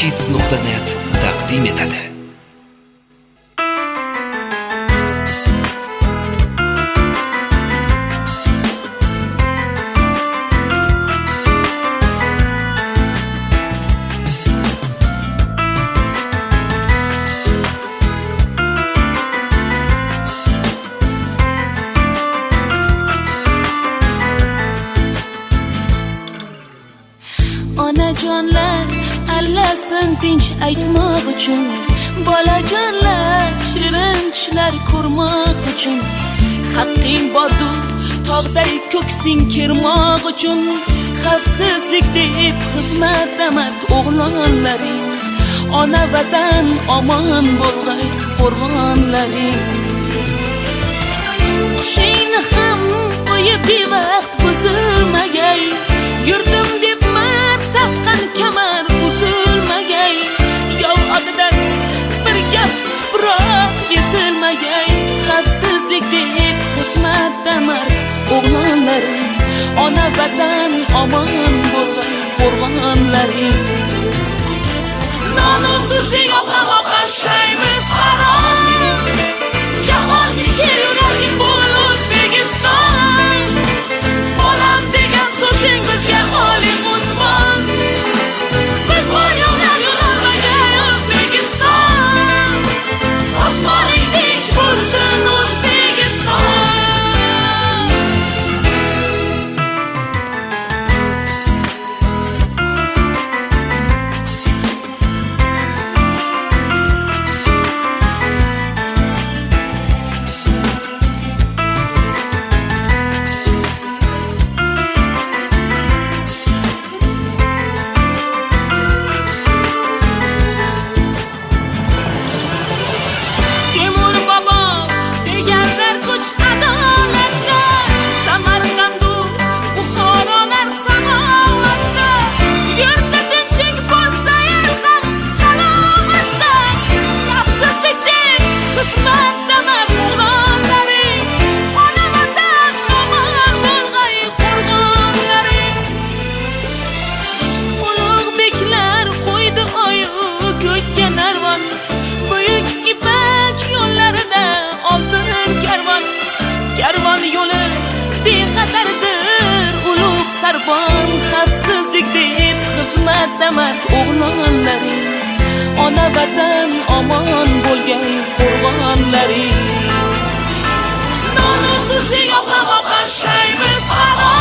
kids.net taqdim etadi. Onajonlar allasin tinch aytmoq uchun, bolajonlar shirin tushlar ko'rmoq uchun, haqqing bordur tog'day ko'ksing kirmoq uchun, xavfsizlik deb xizmatda mard o'g'lonlaring, ona vatan omon bo'lg'ay qo'rg'onlaring. Qushingni ham qo'yib bevaqt buzilmagay, yurdim deb taqqan kamar uzilmagay, yov otidan bir gap tuproq ezilmagay, xavfsizlik deb xizmatda mard o'g'lonlaring, ona vatan omon bo'lg'ay qo'rg'onlaring. Nonu tuzing oqlamoqqa shaymiz harom, jahonni yuraging bo'l O'zbekiston, bolam degan so'zing bizga xoli unvon. Karvon yo'li bexatardir, ulug' sarbon, xavfsizlik deb xizmatda mard o'g'lonlaring, ona vatan omon bo'lgay qo'rg'onlaring. Nonu tuzing oqlamoqqa shaymiz harom.